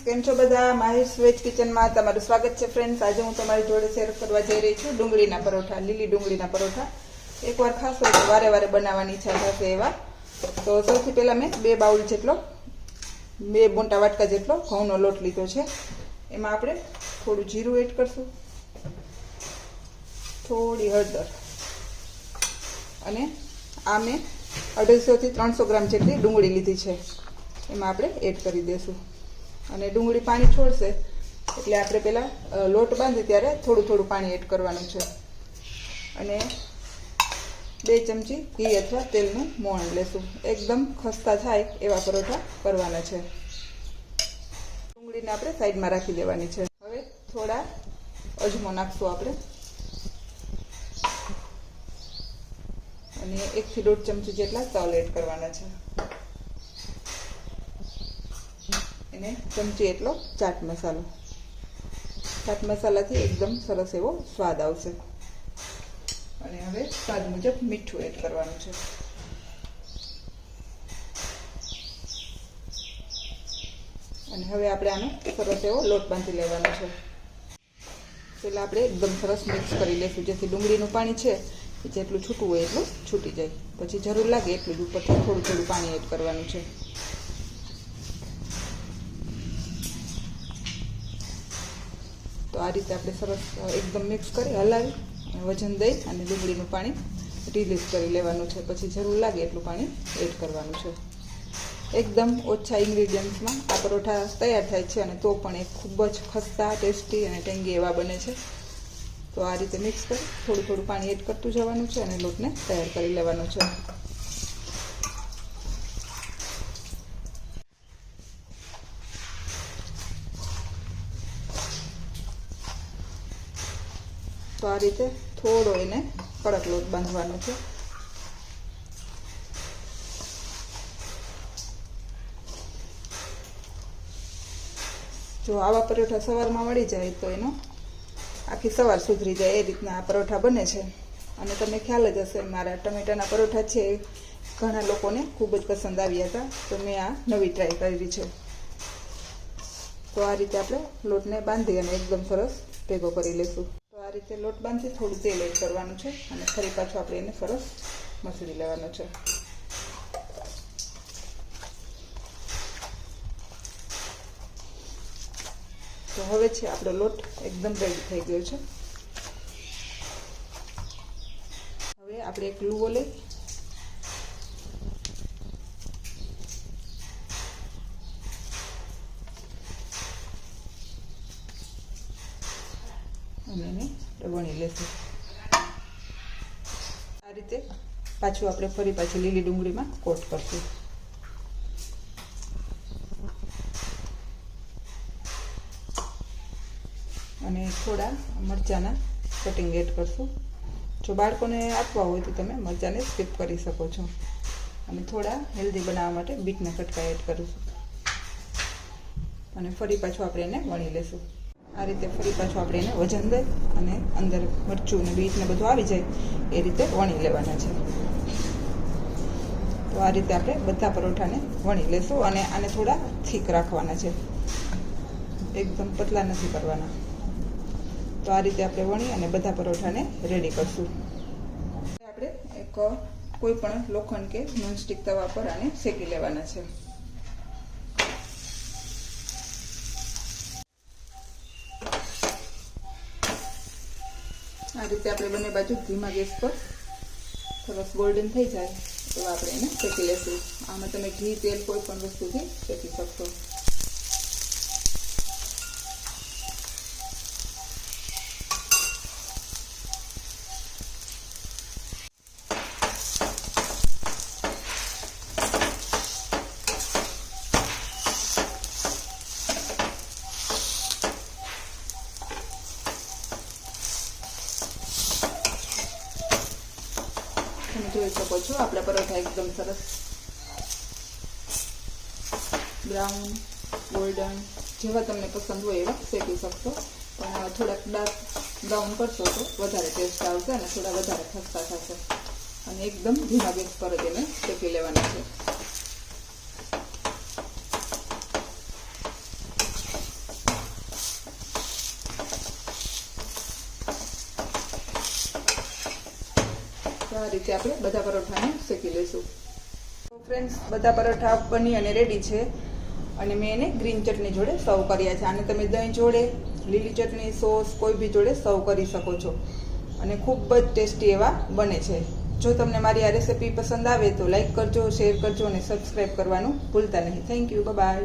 કેમ છો બધા? માહિશ વેજ કિચનમાં તમારું સ્વાગત છે ફ્રેન્ડ્સ. આજે હું તમારી જોડે શેર કરવા જઈ રહી છું ડુંગળીના પરોઠા, લીલી ડુંગળીના પરોઠા. એકવાર ખાસ હોય તો વારે વારે બનાવવાની ઈચ્છા થશે એવા. તો સૌથી પહેલાં મેં 2 બાઉલ જેટલો 2 મોટા વાટકા જેટલો ઘઉંનો લોટ લીધો છે. એમાં આપણે થોડું જીરું એડ કરશું, થોડી હળદર, અને આ મેં 250 થી 300 ગ્રામ જેટલી ડુંગળી લીધી છે. એમાં આપણે એડ કરી દઈશું. અને ડુંગળી પાણી છોડશે એટલે આપણે પહેલાં લોટ બાંધી ત્યારે થોડું થોડું પાણી એડ કરવાનું છે. અને 2 ચમચી ઘી અથવા તેલનું મોણ લેશું. એકદમ ખસ્તા થાય એવા પરોઠા કરવાના છે. ડુંગળીને આપણે સાઈડમાં રાખી દેવાની છે. હવે થોડા અજમો નાખશું આપણે, અને 1 થી 1.5 ચમચી જેટલા તલ એડ કરવાના છે. અને ચમચી એટલો ચાટ મસાલો. ચાટ મસાલાથી એકદમ સરસ એવો સ્વાદ આવશે. અને હવે સ્વાદ મુજબ મીઠું એડ કરવાનું છે. અને હવે આપણે આનો સરસ એવો લોટ બાંધી લેવાનો છે. પહેલાં આપણે એકદમ સરસ મિક્સ કરી લઈશું, જેથી ડુંગળીનું પાણી છે એ જેટલું છૂટું હોય એટલું છૂટી જાય. પછી જરૂર લાગે એટલું જ ઉપરથી થોડું થોડું પાણી એડ કરવાનું છે. તો આ રીતે આપણે સરસ એકદમ મિક્સ કરી હલાવી વજન દઈ અને ડુંગળીનું પાણી રિલીઝ કરી લેવાનું છે. પછી જરૂર લાગે એટલું પાણી એડ કરવાનું છે. એકદમ ઓછા ઇન્ગ્રીડિયન્ટ્સમાં આ પરોઠા તૈયાર થાય છે, અને તો પણ એ ખૂબ જ ખસ્તા, ટેસ્ટી અને ટેંગી એવા બને છે. તો આ રીતે મિક્સ કરી થોડું થોડું પાણી એડ કરતું જવાનું છે અને લોટને તૈયાર કરી લેવાનો છે. તો આ રીતે થોડો એને કડક લોટ બાંધવાનો છે. જો આવા પરોઠા સવારમાં મળી જાય તો એનો આખી સવાર સુધરી જાય એ રીતના આ પરોઠા બને છે. અને તમને ખ્યાલ જ હશે, મારા ટમેટાના પરોઠા છે ઘણા લોકોને ખૂબ જ પસંદ આવ્યા હતા, તો મેં આ નવી ટ્રાય કરી છે. તો આ રીતે આપણે લોટને બાંધી અને એકદમ સરસ ભેગો કરી લઈશું. આ રીતે લોટ બાંધી થોડું તેલ એડ કરવાનું છે, અને ફરી પાછું આપણે એને સરસ મસળી લેવાનો છે. તો હવે છે આપણો લોટ એકદમ રેડી થઈ ગયો છે. હવે આપણે એક લુવો લઈ અને એને વણી લેશું. આ રીતે પાછું આપણે ફરી પાછી લીલી ડુંગળીમાં કોટ કરશું. અને થોડા મરચાંના કટિંગ એડ કરશું. જો બાળકોને આપવા હોય તો તમે મરચાંને સ્કીપ કરી શકો છો. અને થોડા હેલ્ધી બનાવવા માટે બીટના કટકા એડ કરીશું. અને ફરી પાછું આપણે એને વણી લેશું. આ રીતે ફરી પાછું આપણે એને વજન દઈ અને અંદર મરચું ને બીટ ને બધું આવી જાય એ રીતે વણી લેવાના છે. તો આ રીતે આપણે બધા પરોઠાને વણી લેશું. અને આને થોડા થીક રાખવાના છે, એકદમ પતલા નથી કરવાના. તો આ રીતે આપણે વણી અને બધા પરોઠાને રેડી કરશું. આપણે એક કોઈ પણ લોખંડ કે નોનસ્ટિક તવા પર આને શેકી લેવાના છે. આ રીતે આપણે બંને બાજુ ધીમા ગેસ પર સરસ ગોલ્ડન થઈ જાય તો આપણે એને શેકી લેશું. આમાં તમે ઘી, તેલ કોઈ પણ વસ્તુથી શેકી શકશો. તમે જોઈ શકો છો આપણા પરોઠા એકદમ સરસ બ્રાઉન, ગોલ્ડન જેવા તમને પસંદ હોય એવા શેકી શકશો. પણ થોડાક ડાર્ક બ્રાઉન કરશો તો વધારે ટેસ્ટ આવશે અને થોડા વધારે ખસ્તા થશે. અને એકદમ ધીમા ગેસ પર જ એને શેકી લેવાના છે. તો આ રીતે આપણે બધા પરોઠાને શેકી લઈશું. તો ફ્રેન્ડ્સ, બધા પરોઠા બની અને રેડી છે અને મેં એને ગ્રીન ચટણી જોડે સર્વ કર્યા છે. આને તમે દહીં જોડે, લીલી ચટણી, સોસ કોઈ બી જોડે સર્વ કરી શકો છો અને ખૂબ જ ટેસ્ટી એવા બને છે. જો તમને મારી આ રેસિપી પસંદ આવે તો લાઈક કરજો, શેર કરજો અને સબસ્ક્રાઈબ કરવાનું ભૂલતા નહીં. Thank you. બાય.